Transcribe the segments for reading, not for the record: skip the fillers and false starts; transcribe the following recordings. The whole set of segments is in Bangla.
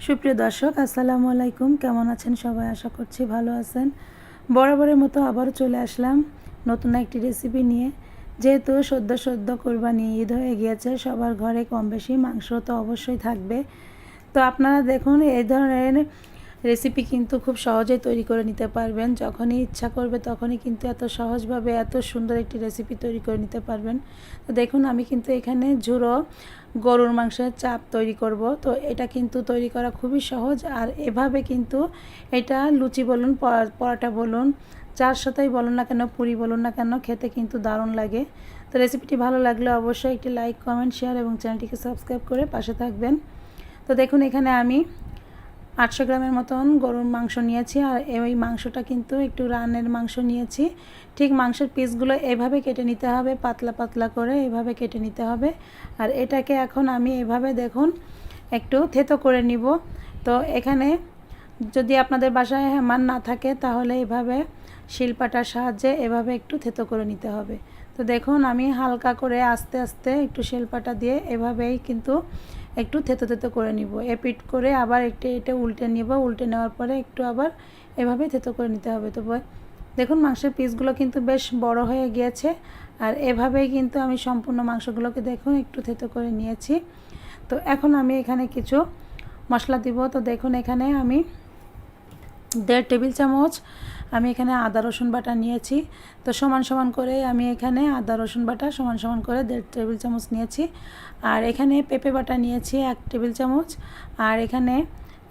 সুপ্রিয় দর্শক আসসালামু আলাইকুম, কেমন আছেন সবাই? আশা করছি ভালো আছেন। বরাবরের মতো আবারও চলে আসলাম নতুন একটি রেসিপি নিয়ে। যেহেতু সদ্য কোরবানি ঈদ হয়ে গিয়েছে, সবার ঘরে কম বেশি মাংস তো অবশ্যই থাকবে। তো আপনারা দেখুন, এই ধরনের রেসিপি কিন্তু খুব সহজেই তৈরি করে নিতে পারবেন। যখনই ইচ্ছা করবে তখনই কিন্তু এত সহজভাবে এত সুন্দর একটি রেসিপি তৈরি করে নিতে পারবেন। তো দেখুন, আমি কিন্তু এখানে ঝুরো গরুর মাংসের চাপ তৈরি করব। তো এটা কিন্তু তৈরি করা খুবই সহজ, আর এভাবে কিন্তু এটা লুচি বলুন, পরোটা বলুন, যার সাথেই বলুন না কেন, পুরি বলুন না কেন, খেতে কিন্তু দারুণ লাগে। তো রেসিপিটি ভালো লাগলে অবশ্যই একটি লাইক, কমেন্ট, শেয়ার এবং চ্যানেলটিকে সাবস্ক্রাইব করে পাশে থাকবেন। তো দেখুন, এখানে আমি 800 গ্রামের মতন গরুর মাংস নিয়েছি, আর এই মাংসটা কিন্তু একটু রানের মাংস নিয়েছি। ঠিক মাংসের পিসগুলো এভাবে কেটে নিতে হবে, পাতলা পাতলা করে এভাবে কেটে নিতে হবে। আর এটাকে এখন আমি এভাবে দেখুন একটু থেতো করে নিব। তো এখানে যদি আপনাদের বাসায় হ্যামার না থাকে তাহলে এভাবে শিলপাটার সাহায্যে এভাবে একটু থেতো করে নিতে হবে। তো দেখুন, আমি হালকা করে আস্তে আস্তে একটু শিলপাটা দিয়ে এভাবেই কিন্তু একটু থেতো থেতো করে নিব। এপিট করে আবার এটা উল্টে নিব, উল্টে নেওয়ার পরে একটু আবার এভাবে থেতো করে নিতে হবে। তো দেখুন, মাংসের পিসগুলো কিন্তু বেশ বড় হয়ে গিয়েছে, আর এভাবেই কিন্তু আমি সম্পূর্ণ মাংসগুলোকে দেখুন একটু থেতো করে নিয়েছি। তো এখন আমি এখানে কিছু মশলা দিব। তো দেখুন, এখানে আমি 1.5 টেবিল চামচ আমি এখানে আদা রসুন বাটা নিয়েছি। তো সমান সমান করে আমি এখানে আদা রসুন বাটা সমান সমান করে 1.5 টেবিল চামচ নিয়েছি। আর এখানে পেঁপে বাটা নিয়েছি 1 টেবিল চামচ। আর এখানে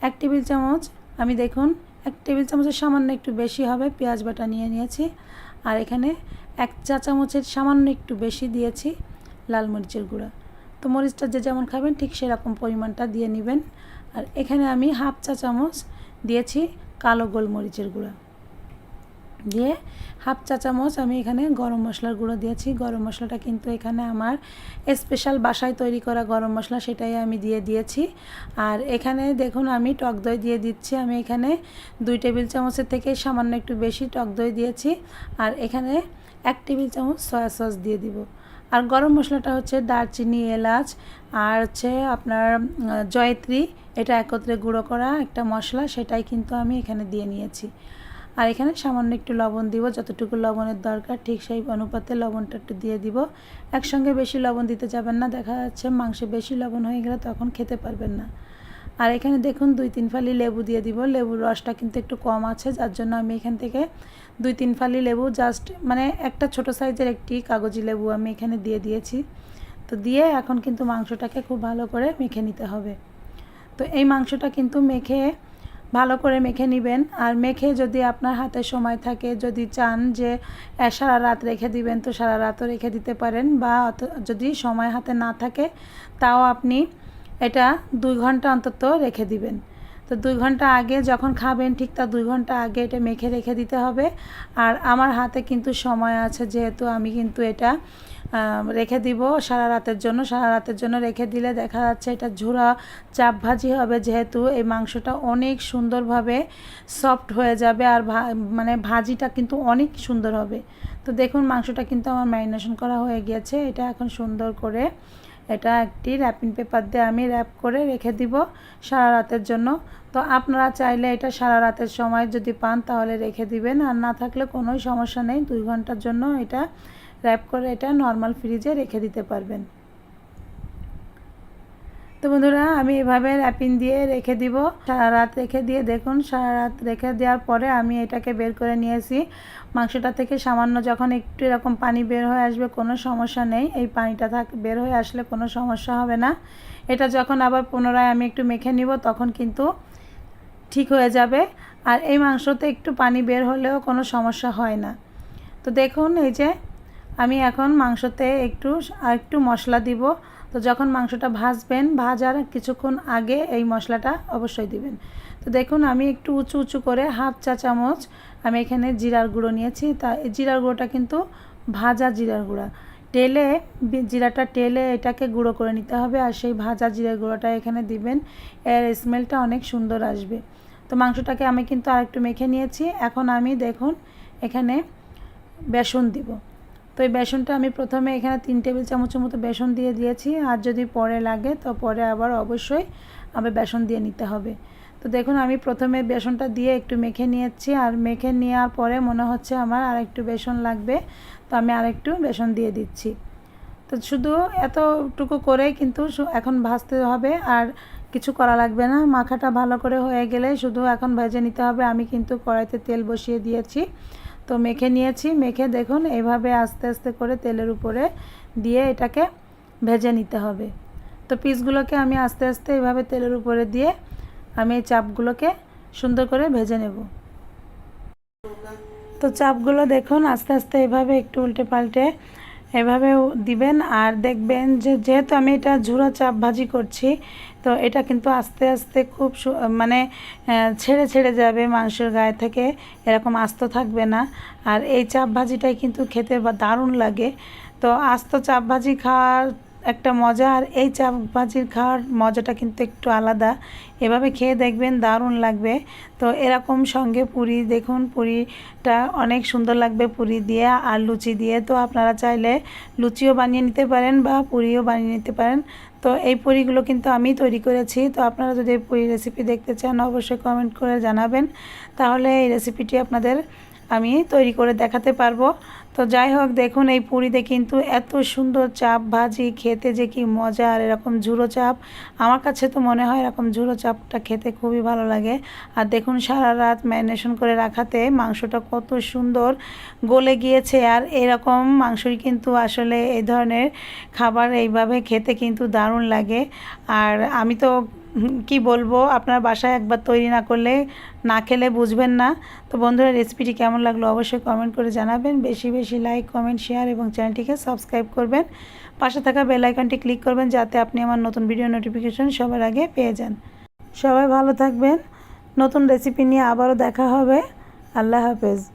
1 টেবিল চামচ আমি দেখুন 1 টেবিল চামচের সামান্য একটু বেশি হবে পেঁয়াজ বাটা নিয়েছি। আর এখানে 1 চা চামচের সামান্য একটু বেশি দিয়েছি লাল মরিচের গুঁড়া। তো মরিচটা যে যেমন খাবেন ঠিক সেরকম পরিমাণটা দিয়ে নেবেন। আর এখানে আমি 1/2 চা চামচ দিয়েছি কালো গোলমরিচের গুঁড়া, দিয়ে 1/2 চা চামচ আমি এখানে গরম মশলার গুঁড়ো দিয়েছি। গরম মশলাটা কিন্তু এখানে আমার স্পেশাল বাসায় তৈরি করা গরম মশলা, সেটাই আমি দিয়েছি। আর এখানে দেখুন, আমি টক দই দিয়ে দিচ্ছি। আমি এখানে 2 টেবিল চামচের থেকে সামান্য একটু বেশি টক দই দিয়েছি। আর এখানে 1 টেবিল চামচ সয়া সস দিয়ে দিব। আর গরম মশলাটা হচ্ছে দারচিনি, এলাচ আর হচ্ছে আপনার জয়ত্রী, এটা একত্রে গুঁড়ো করা একটা মশলা, সেটাই কিন্তু আমি এখানে দিয়ে নিয়েছি। আর এখানে সামান্য একটু লবণ দিব, যতটুকু লবণের দরকার ঠিক সেই অনুপাতে লবণটা একটু দিয়ে দিব। একসঙ্গে বেশি লবণ দিতে যাবেন না, দেখা যাচ্ছে মাংসে বেশি লবণ হয়ে গেলে তখন খেতে পারবেন না। আর এখানে দেখুন 2-3 ফালি লেবু দিয়ে দিব। লেবুর রসটা কিন্তু একটু কম আছে, যার জন্য আমি এখান থেকে 2-3 ফালি লেবু জাস্ট মানে একটা ছোট সাইজের একটি কাগজি লেবু আমি এখানে দিয়ে দিয়েছি। তো দিয়ে এখন কিন্তু মাংসটাকে খুব ভালো করে মেখে নিতে হবে। তো এই মাংসটা কিন্তু ভালো করে মেখে নেবেন। আর মেখে যদি আপনার হাতে সময় থাকে, যদি চান যে সারা রাত রেখে দিবেন, তো সারা রাতও রেখে দিতে পারেন, বা যদি সময় হাতে না থাকে তাও আপনি এটা 2 ঘন্টা অন্তত রেখে দিবেন। তো 2 ঘন্টা আগে যখন খাবেন ঠিক তার 2 ঘন্টা আগে এটা মেখে রেখে দিতে হবে। আর আমার হাতে কিন্তু সময় আছে, যেহেতু আমি কিন্তু এটা রেখে দিব সারা রাতের জন্য রেখে দিলে দেখা যাচ্ছে এটা ঝুরা চাপ ভাজি হবে, যেহেতু এই মাংসটা অনেক সুন্দরভাবে সফট হয়ে যাবে, আর মানে ভাজিটা কিন্তু অনেক সুন্দর হবে। তো দেখুন, মাংসটা কিন্তু আমার ম্যারিনেশন করা হয়ে গিয়েছে। এটা এখন সুন্দর করে এটা একটি র্যাপিং পেপার দিয়ে আমি র্যাপ করে রেখে দিব সারা রাতের জন্য। তো আপনারা চাইলে এটা সারা রাতের সময় যদি পান তাহলে রেখে দিবেন, আর না থাকলে কোনো সমস্যা নেই, 2 ঘন্টার জন্য এটা র্যাপ করে এটা নর্মাল ফ্রিজে রেখে দিতে পারবেন। তো বন্ধুরা, আমি এভাবে র্যাপিং দিয়ে রেখে দিব, সারা রাত রেখে দিয়ে দেখুন, সারা রাত রেখে দেওয়ার পরে আমি এটাকে বের করে নিয়েছি। মাংসটা থেকে সামান্য যখন একটু এরকম পানি বের হয়ে আসবে কোনো সমস্যা নেই, এই পানিটা বের হয়ে আসলে কোনো সমস্যা হবে না। এটা যখন আবার পুনরায় আমি একটু মেখে নিব তখন কিন্তু ঠিক হয়ে যাবে। আর এই মাংসতে একটু পানি বের হলেও কোনো সমস্যা হয় না। তো দেখুন, এই যে আমি এখন মাংসতে একটু মশলা দিব। তো যখন মাংসটা ভাজবেন, ভাজার কিছুক্ষণ আগে এই মশলাটা অবশ্যই দিবেন। তো দেখুন, আমি একটু উঁচু উঁচু করে 1/2 চা চামচ আমি এখানে জিরার গুঁড়ো নিয়েছি। তা এই জিরার গুঁড়োটা কিন্তু ভাজা জিরার গুঁড়া, জিরাটা টেলে এটাকে গুঁড়ো করে নিতে হবে, আর সেই ভাজা জিরার গুঁড়োটা এখানে দিবেন, এর স্মেলটা অনেক সুন্দর আসবে। তো মাংসটাকে আমি কিন্তু আরেকটু মেখে নিয়েছি। এখন আমি দেখুন এখানে বেসন দিব। তো এই বেসনটা আমি প্রথমে এখানে 3 টেবিল চামচের মতো বেসন দিয়ে দিয়েছি, আর যদি পরে লাগে তো পরে আবার অবশ্যই আবার বেসন দিয়ে নিতে হবে। তো দেখুন আমি প্রথমে বেসনটা দিয়ে একটু মেখে নিয়েছি, আর মেখে নেওয়ার পরে মনে হচ্ছে আমার আর একটু বেসন লাগবে, তো আমি আর একটু বেসন দিয়ে দিচ্ছি। তো শুধু এতটুকু করেই কিন্তু এখন ভাজতে হবে, আর কিছু করা লাগবে না। মাখাটা ভালো করে হয়ে গেলে শুধু এখন ভেজে নিতে হবে। আমি কিন্তু কড়াইতে তেল বসিয়ে দিয়েছি, তো মেখে নিয়েছি। মেখে দেখুন এইভাবে আস্তে আস্তে করে তেলের উপরে দিয়ে এটাকে ভেজে নিতে হবে। তো পিসগুলোকে আমি আস্তে আস্তে এইভাবে তেলের উপরে দিয়ে আমি এই চাপগুলোকে সুন্দর করে ভেজে নেব। তো চাপগুলো দেখুন আস্তে আস্তে এভাবে একটু উল্টে পাল্টে এভাবে দিবেন, আর দেখবেন যে যেহেতু আমি এটা ঝুরা চাপ ভাজি করছি, তো এটা কিন্তু আস্তে আস্তে খুব মানে ছেড়ে ছেড়ে যাবে মাংসের গায়ে থেকে, এরকম আস্ত থাকবে না। আর এই চাপ ভাজিটাই কিন্তু খেতে দারুণ লাগে। তো আস্ত চাপ ভাজি খাওয়ার একটা মজা, আর এই চাপ ভাজির খাওয়ার মজাটা কিন্তু একটু আলাদা। এভাবে খেয়ে দেখবেন দারুণ লাগবে। তো এরকম সঙ্গে পুরি, দেখুন পুরিটা অনেক সুন্দর লাগবে পুরি দিয়ে আর লুচি দিয়ে। তো আপনারা চাইলে লুচিও বানিয়ে নিতে পারেন বা পুরিও বানিয়ে নিতে পারেন। তো এই পুরিগুলো কিন্তু আমি তৈরি করেছি। তো আপনারা যদি এই পুরি রেসিপি দেখতে চান অবশ্যই কমেন্ট করে জানাবেন, তাহলে এই রেসিপিটি আপনাদের আমি তৈরি করে দেখাতে পারবো। তো যাই হোক, দেখুন এই পুরিতে কিন্তু এত সুন্দর চাপ ভাজি, খেতে যে কি মজা। আর এরকম ঝুরো চাপ, আমার কাছে তো মনে হয় এরকম ঝুরো চাপটা খেতে খুবই ভালো লাগে। আর দেখুন সারা রাত ম্যারিনেশন করে রাখাতে মাংসটা কত সুন্দর গলে গিয়েছে। আর এরকম মাংসই কিন্তু আসলে এই ধরনের খাবার এইভাবে খেতে কিন্তু দারুণ লাগে। আর আমি তো কি বলবো, আপনার বাসায় একবার তৈরি না করলে, না খেলে বুঝবেন না। তো বন্ধুরা, রেসিপিটি কেমন লাগলো অবশ্যই কমেন্ট করে জানাবেন। বেশি বেশি লাইক, কমেন্ট, শেয়ার এবং চ্যানেলটিকে সাবস্ক্রাইব করবেন। পাশে থাকা বেল আইকনটি ক্লিক করবেন যাতে আপনি আমার নতুন ভিডিও নোটিফিকেশন সবার আগে পেয়ে যান। সবাই ভালো থাকবেন। নতুন রেসিপি নিয়ে আবারও দেখা হবে। আল্লাহ হাফেজ।